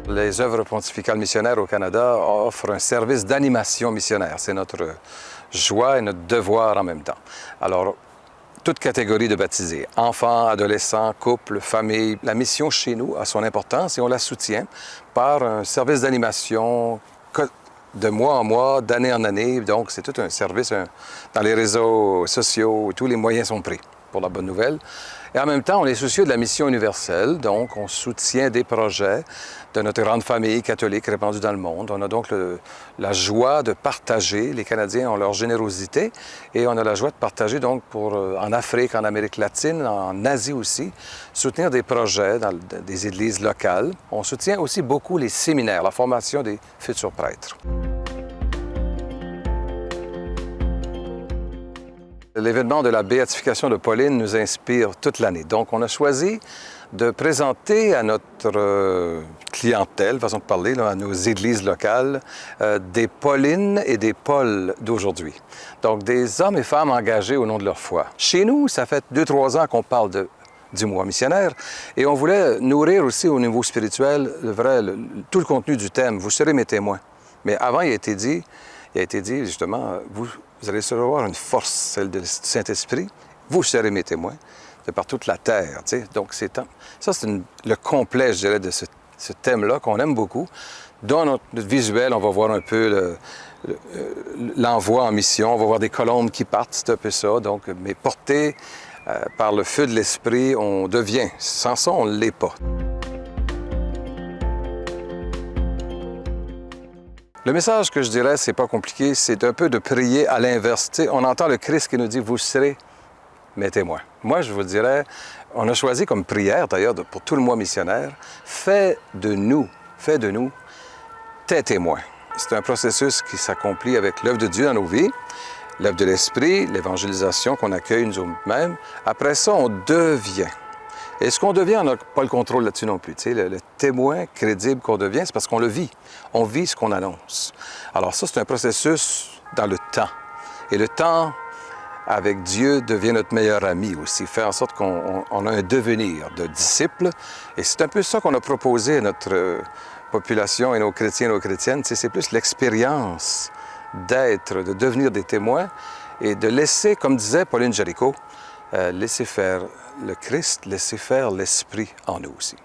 Les œuvres pontificales missionnaires au Canada offrent un service d'animation missionnaire. C'est notre joie et notre devoir en même temps. Alors, toute catégorie de baptisés, enfants, adolescents, couples, familles. La mission chez nous a son importance et on la soutient par un service d'animation de mois en mois, d'année en année. Donc, c'est tout un service dans les réseaux sociaux. Tous les moyens sont pris pour la bonne nouvelle. Et en même temps, on est soucieux de la mission universelle. Donc, on soutient des projets de notre grande famille catholique répandue dans le monde. On a donc la joie de partager. Les Canadiens ont leur générosité et on a la joie de partager donc en Afrique, en Amérique latine, en Asie aussi, soutenir des projets dans des églises locales. On soutient aussi beaucoup les séminaires, la formation des futurs prêtres. L'événement de la béatification de Pauline nous inspire toute l'année. Donc, on a choisi de présenter à notre clientèle, façon de parler, là, à nos églises locales, des Paulines et des Pauls d'aujourd'hui. Donc, des hommes et femmes engagés au nom de leur foi. Chez nous, ça fait 2-3 ans qu'on parle du mois missionnaire et on voulait nourrir aussi au niveau spirituel tout le contenu du thème. Vous serez mes témoins. Mais avant, il a été dit justement, vous allez recevoir une force, celle du Saint-Esprit. Vous serez mes témoins de par toute la terre. Tu sais. Donc, c'est le complet, je dirais, de ce thème-là qu'on aime beaucoup. Dans notre visuel, on va voir un peu l'envoi en mission. On va voir des colombes qui partent, c'est un peu ça. Donc, mais porté par le feu de l'Esprit, on devient. Sans ça, on ne l'est pas. Le message que je dirais, c'est pas compliqué, c'est un peu de prier à l'inverse. Tu sais, on entend le Christ qui nous dit « Vous serez mes témoins ». Moi, je vous dirais, on a choisi comme prière, d'ailleurs, pour tout le mois missionnaire, « Fais de nous tes témoins ». C'est un processus qui s'accomplit avec l'œuvre de Dieu dans nos vies, l'œuvre de l'Esprit, l'évangélisation qu'on accueille nous-mêmes. Après ça, on devient. Et ce qu'on devient, on n'a pas le contrôle là-dessus non plus. Tu sais, le témoin crédible qu'on devient, c'est parce qu'on le vit. On vit ce qu'on annonce. Alors ça, c'est un processus dans le temps. Et le temps, avec Dieu, devient notre meilleur ami aussi. Fait en sorte qu'on a un devenir de disciples. Et c'est un peu ça qu'on a proposé à notre population et nos chrétiens et nos chrétiennes. Tu sais, c'est plus l'expérience de devenir des témoins et de laisser, comme disait Pauline Jaricot, laisser faire le Christ, laisser faire l'Esprit en nous aussi.